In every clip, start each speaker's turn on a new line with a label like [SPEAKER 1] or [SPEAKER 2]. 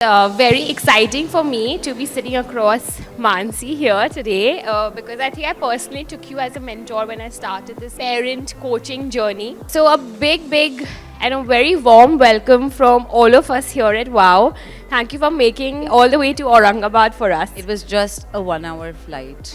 [SPEAKER 1] Very exciting for me to be sitting across Mansi here today because I think I personally took you as a mentor when I started this parent coaching journey. So, a big and a very warm welcome from all of us here at WOW. Thank you for making all the way to Aurangabad for us.
[SPEAKER 2] It was just a 1 hour flight.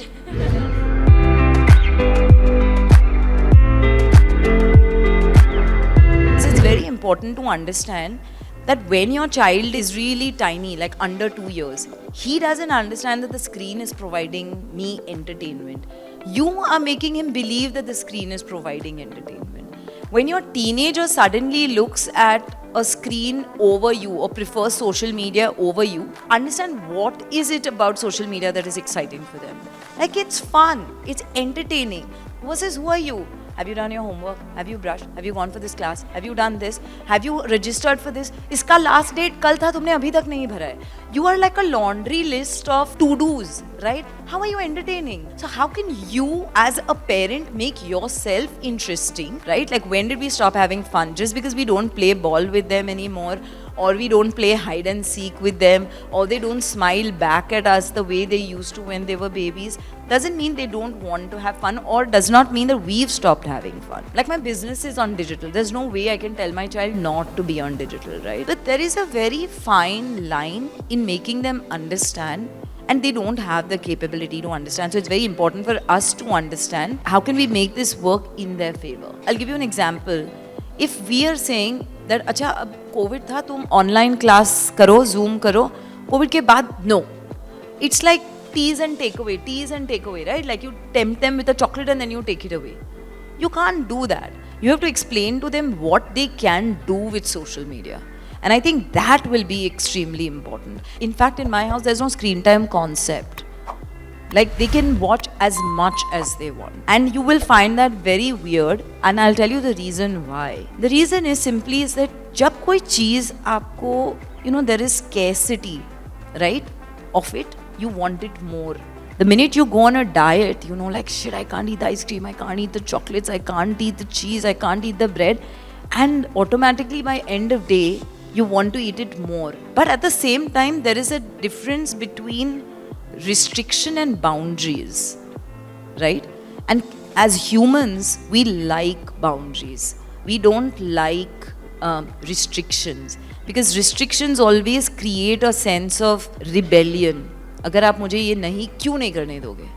[SPEAKER 2] So it's very important to understand that when your child is really tiny, like under 2 years, he doesn't understand that the screen is providing me entertainment. You are making him believe that the screen is providing entertainment. When your teenager suddenly looks at a screen over you or prefers social media over you, understand what is it about social media that is exciting for them. Like it's fun, it's entertaining. Versus who are you? Have you done your homework? Have you brushed? Have you gone for this class? Have you done this? Have you registered for this? इसका last date कल था तुमने अभी तक नहीं भरा है. You are like a laundry list of to-dos, right? How are you entertaining? So how can you as a parent make yourself interesting, right? Like when did we stop having fun? Just because we don't play ball with them anymore, or we don't play hide and seek with them, or they don't smile back at us the way they used to when they were babies, doesn't mean they don't want to have fun, or does not mean that we've stopped having fun. Like my business is on digital. There's no way I can tell my child not to be on digital, right? But there is a very fine line in making them understand, and they don't have the capability to understand. So it's very important for us to understand how can we make this work in their favor. I'll give you an example. If we are saying that अच्छा अब Covid था तुम online class करो Zoom करो Covid के बाद no it's like tease and take away, right? Like you tempt them with a chocolate and then you take it away. You can't do that. You have to explain to them what they can do with social media. And I think that will be extremely important. In fact, in my house, there's no screen time concept. Like they can watch as much as they want. And you will find that very weird. And I'll tell you the reason why. The reason is simply is that जब कोई चीज़ आपको, there is scarcity, right, of it, you want it more. The minute you go on a diet, like shit, I can't eat the ice cream, I can't eat the chocolates, I can't eat the cheese, I can't eat the bread. And automatically by end of day, you want to eat it more. But at the same time, there is a difference between restriction and boundaries, right? And as humans, we like boundaries. We don't like restrictions, because restrictions always create a sense of rebellion. अगर आप मुझे ये नहीं क्यों नहीं करने दोगे?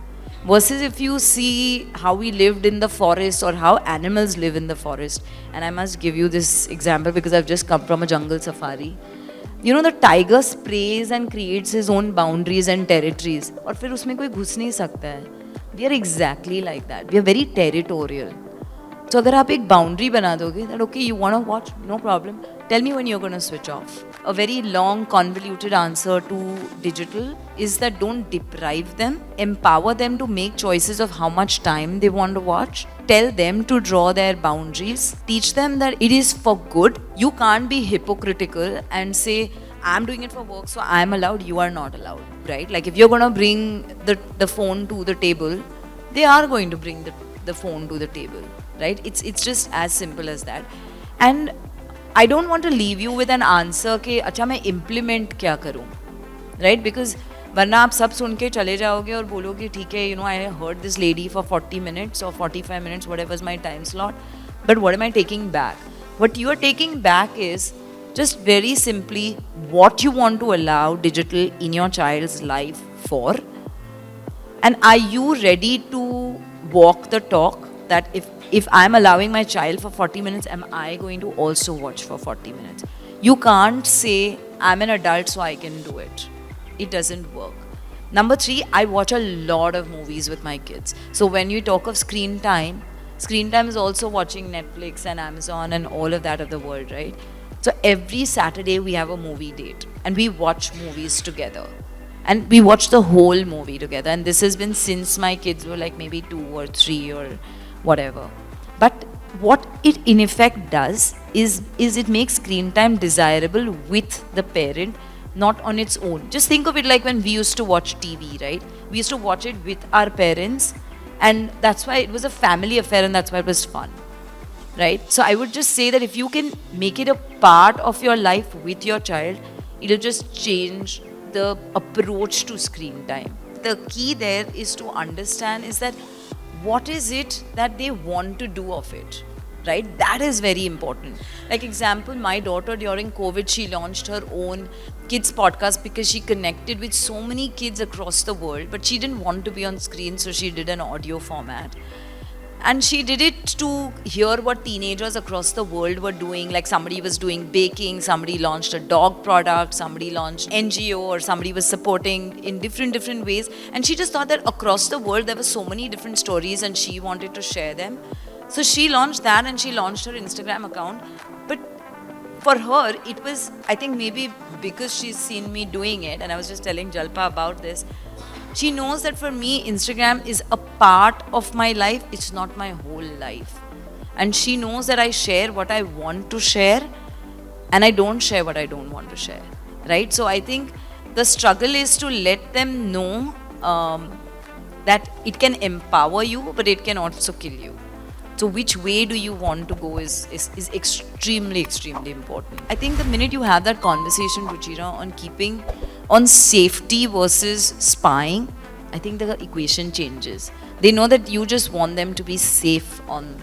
[SPEAKER 2] Versus if you see how we lived in the forest or how animals live in the forest, and I must give you this example because I've just come from a jungle safari. The tiger sprays and creates his own boundaries and territories, और फिर उसमें कोई घुस नहीं सकता है. We are exactly like that. We are very territorial. So अगर आप एक boundary बना दोगे that okay, you want to watch, no problem. Tell me when you're going to switch off. A very long, convoluted answer to digital is that don't deprive them. Empower them to make choices of how much time they want to watch. Tell them to draw their boundaries. Teach them that it is for good. You can't be hypocritical and say, I'm doing it for work, so I'm allowed, you are not allowed, right? Like if you're going to bring the phone to the table, they are going to bring the phone to the table, right? It's just as simple as that. And I don't want to leave you with an answer कि अच्छा मैं implement क्या करूँ, right? Because वरना आप सब सुन के चले जाओगे और बोलोगे ठीक है, I heard this lady for 40 minutes or 45 minutes, whatever is my time slot, but what am I taking back? What you are taking back is just very simply what you want to allow digital in your child's life for, and are you ready to walk the talk that if I'm allowing my child for 40 minutes, am I going to also watch for 40 minutes? You can't say, I'm an adult so I can do it. It doesn't work. Number 3, I watch a lot of movies with my kids. So when you talk of screen time is also watching Netflix and Amazon and all of that of the world, right? So every Saturday we have a movie date and we watch movies together. And we watch the whole movie together. And this has been since my kids were like maybe 2 or 3 or whatever. But what it in effect does is it makes screen time desirable with the parent, not on its own. Just think of it like when we used to watch TV, right? We used to watch it with our parents, and that's why it was a family affair and that's why it was fun, right? So I would just say that if you can make it a part of your life with your child, it'll just change the approach to screen time. The key there is to understand is that what is it that they want to do of it, right? That is very important. Like example, my daughter during COVID, she launched her own kids podcast because she connected with so many kids across the world, but she didn't want to be on screen, so she did an audio format. And she did it to hear what teenagers across the world were doing. Like somebody was doing baking, somebody launched a dog product, somebody launched NGO, or somebody was supporting in different ways. And she just thought that across the world there were so many different stories and she wanted to share them. So she launched that and she launched her Instagram account. But for her, it was, I think maybe because she's seen me doing it, and I was just telling Jalpa about this, she knows that for me, Instagram is a part of my life, it's not my whole life. And she knows that I share what I want to share and I don't share what I don't want to share, right? So I think the struggle is to let them know that it can empower you, but it can also kill you. So which way do you want to go is extremely important. I think the minute you have that conversation, Ruchira, on safety versus spying, I think the equation changes. They know that you just want them to be safe on